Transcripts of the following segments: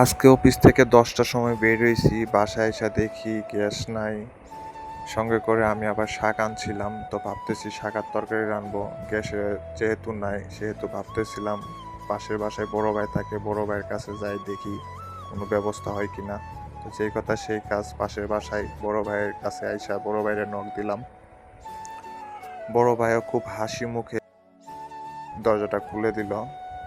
আজকে অফিস থেকে 10টার সময় বের হয়েছি, বাসায় এসে দেখি গ্যাস নাই। সঙ্গে করে আমি আবার শাক আনছিলাম, তো ভাবতেছি শাকার তরকারি রানবো। গ্যাসে যেহেতু নাই সেহেতু ভাবতেছিলাম পাশের বাসায় বড় ভাই থাকে, বড় ভাইয়ের কাছে যাই দেখি কোনো ব্যবস্থা হয় কিনা। তো যেই কথা সেই কাজ, পাশের বাসায় বড় ভাইয়ের কাছে আইসা বড় ভাইয়ের নক দিলাম। বড় ভাইও খুব হাসি মুখে দরজাটা খুলে দিল।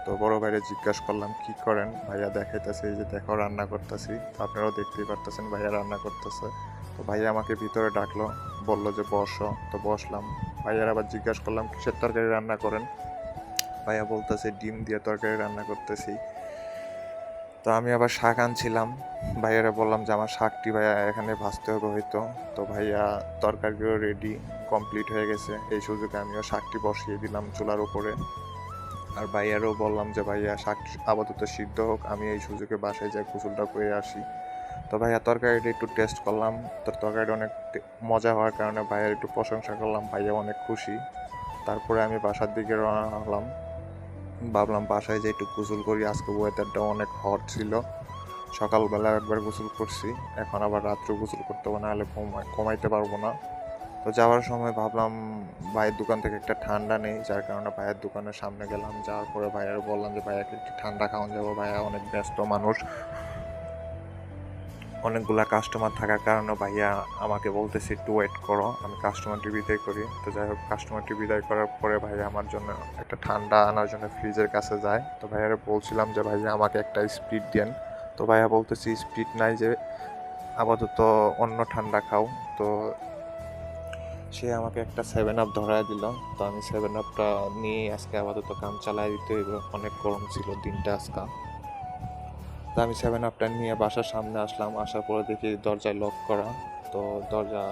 তো বড় ভাইরে জিজ্ঞাসা করলাম কি করেন। ভাইয়া দেখাইতেছে এই যে দেখো রান্না করতেছি। তো আপনারাও দেখতেই পারতেছেন ভাইয়া রান্না করতেছে। তো ভাইয়া আমাকে ভিতরে ডাকলো, বললো যে বসো। তো বসলাম। ভাইয়ার আবার জিজ্ঞাসা করলাম কিসের তরকারি রান্না করেন। ভাইয়া বলতেছে ডিম দিয়ে তরকারি রান্না করতেছি। তো আমি আবার শাক আনছিলাম। ভাইয়ারা বললাম যে আমার শাকটি ভাইয়া এখানে ভাজতে হবে হয়তো। তো ভাইয়া তরকারিও রেডি, কমপ্লিট হয়ে গেছে। এই সুযোগে আমিও শাকটি বসিয়ে দিলাম চুলার উপরে। আর ভাইয়ারও বললাম যে ভাইয়া শাক আপাতত সিদ্ধ হোক, আমি এই সুযোগে বাসায় যাই গোসলটা করে আসি। তো ভাইয়া তরকারিটা একটু টেস্ট করলাম। তো তরকারিটা অনেক মজা হওয়ার কারণে ভাইয়ার একটু প্রশংসা করলাম, ভাইয়া অনেক খুশি। তারপরে আমি বাসার দিকে রওনা হলাম। ভাবলাম বাসায় যে একটু গোসল করি, আজকে ওয়েদারটা অনেক হট ছিল। সকালবেলা একবার গোসল করছি, এখন আবার রাত্রে গোসল করতে হবে, নাহলে কমাইতে পারবো না। তো যাওয়ার সময় ভাবলাম ভাইয়ের দোকান থেকে একটা ঠান্ডা নেই, যার কারণে ভাইয়ের দোকানের সামনে গেলাম। যাওয়ার পরে ভাইয়ার বললাম যে ভাইয়াকে একটু ঠান্ডা খাওয়ান যাবো। ভাইয়া অনেক ব্যস্ত মানুষ, অনেকগুলা কাস্টমার থাকার কারণে ভাইয়া আমাকে বলতেছে একটু ওয়েট করো, আমি কাস্টমারটি বিদায় করি। তো যাই হোক, কাস্টমারটি বিদায় করার পরে ভাইয়া আমার জন্য একটা ঠান্ডা আনার জন্য ফ্রিজের কাছে যায়। তো ভাইয়ারে বলছিলাম যে ভাইয়া আমাকে একটা স্প্রিট দেন। তো ভাইয়া বলতেছি স্প্রিট নাই, যে আপাতত অন্য ঠান্ডা খাও। তো সে আমাকে একটা 7 আপ ধরায় দিল। তো আমি 7 আপটা নিয়ে আজকে আপাতত কাম চালাই দিতে হইব, অনেক গরম ছিল দিনটা আজকে। তো আমি 7 আপটা নিয়ে বাসার সামনে আসলাম, আসার পরে দেখি দরজায় লক করা। তো দরজা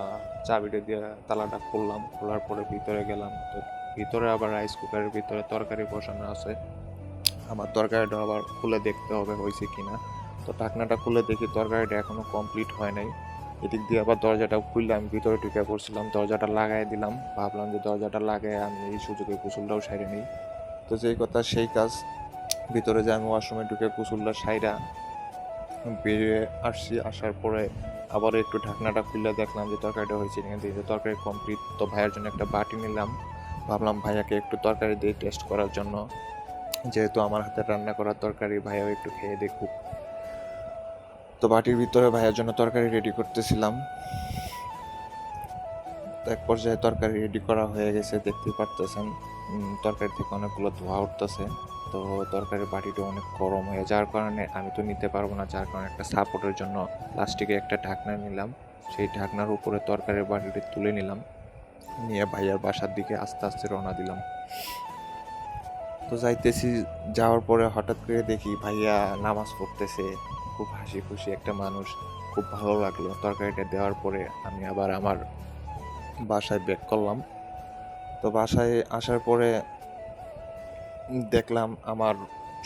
চাবিটা দিয়ে তালাটা খুললাম, খোলার পরে ভিতরে গেলাম। তো ভিতরে আবার রাইস কুকারের ভিতরে তরকারি বসানো আছে। আমার তরকারিটা আবার খুলে দেখতে হবে হয়েছে কিনা। তো ঢাকনাটা খুলে দেখি তরকারিটা এখনো কমপ্লিট হয় নাই। এদিক দিয়ে আবার দরজাটা খুললে আমি ভিতরে ঢুকে পড়ছিলাম, দরজাটা লাগাই দিলাম। ভাবলাম যে দরজাটা লাগাই আমি এই সুযোগে গোসলটাও সাইরে নিই। তো যেই কথা সেই কাজ, ভিতরে যে আমি ওয়াশরুমে ঢুকে গোসলটা সাইরা বেরিয়ে আসছি। আসার পরে আবার একটু ঢাকনাটা খুলে দেখলাম যে তরকারিটা হয়েছে কিনা, দিয়ে তরকারি কমপ্লিট। তো ভাইয়ের জন্য একটা বাটি নিলাম, ভাবলাম ভাইয়াকে একটু তরকারি দিয়ে টেস্ট করার জন্য, যেহেতু আমার হাতে রান্না করার তরকারি ভাইয়াও একটু খেয়ে দেখুক। তো বাটির ভিতরে ভাইয়ের জন্য তরকারি রেডি করতেছিলাম। তো এক পর্যায়ে তরকারি রেডি করা হয়ে গেছে, দেখতেই পারতেছেন তরকারি থেকে অনেকগুলো ধোঁয়া উঠতেছে। তো তরকারির বাটিটা অনেক গরম হয়ে যাওয়ার কারণে আমি তো নিতে পারবো না, যার কারণে একটা সাপোর্টের জন্য প্লাস্টিকের একটা ঢাকনা নিলাম। সেই ঢাকনার উপরে তরকারির বাটিটি তুলে নিলাম, নিয়ে ভাইয়ার বাসার দিকে আস্তে আস্তে রওনা দিলাম। তো যাইতেছি, যাওয়ার পরে হঠাৎ করে দেখি ভাইয়া নামাজ পড়তেছে। খুব হাসি খুশি একটা মানুষ, খুব ভালো লাগলো। তরকারিটা দেওয়ার পরে আমি আবার আমার বাসায় ব্যাক করলাম। তো বাসায় আসার পরে দেখলাম আমার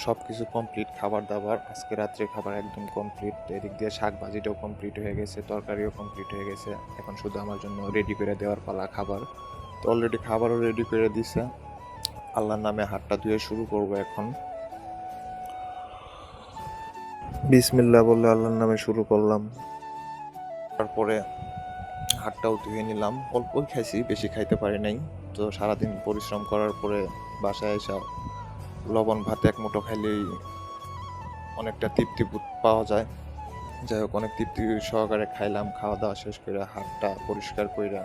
সব কিছু কমপ্লিট, খাবার দাবার আজকে রাত্রে খাবার একদম কমপ্লিট। এদিক দিয়ে শাক ভাজিটাও কমপ্লিট হয়ে গেছে, তরকারিও কমপ্লিট হয়ে গেছে। এখন শুধু আমার জন্য রেডি করে দেওয়ার পালা খাবার। তো অলরেডি খাবারও রেডি করে দিছে। আল্লাহর নামে হাতটা ধুয়ে শুরু করব এখন। বিসমিল্লাহ বলে আল্লাহর নামে শুরু করলাম। তারপরে হাতটাও ধুয়ে নিলাম। অল্পই খাইছি, বেশি খাইতে পারি নাই। তো সারাদিন পরিশ্রম করার পরে বাসায় এসে লবণ ভাত এক মুঠো খাইলেই অনেকটা তৃপ্তি পাওয়া যায়। যাই হোক, অনেক তৃপ্তি সহকারে খাইলাম। খাওয়া দাওয়া শেষ করে হাতটা পরিষ্কার কইরা,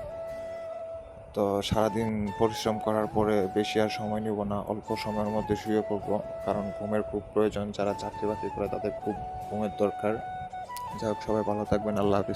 তো সারাদিন পরিশ্রম করার পরে বেশি আর সময় নিব না, অল্প সময়ের মধ্যে শুয়ে পড়বো। কারণ ঘুমের খুব প্রয়োজন, যারা চাকরি বাকরি করে তাদের খুব ঘুমের দরকার। যাই হোক, সবাই ভালো থাকবেন, আল্লাহ হাফিজ।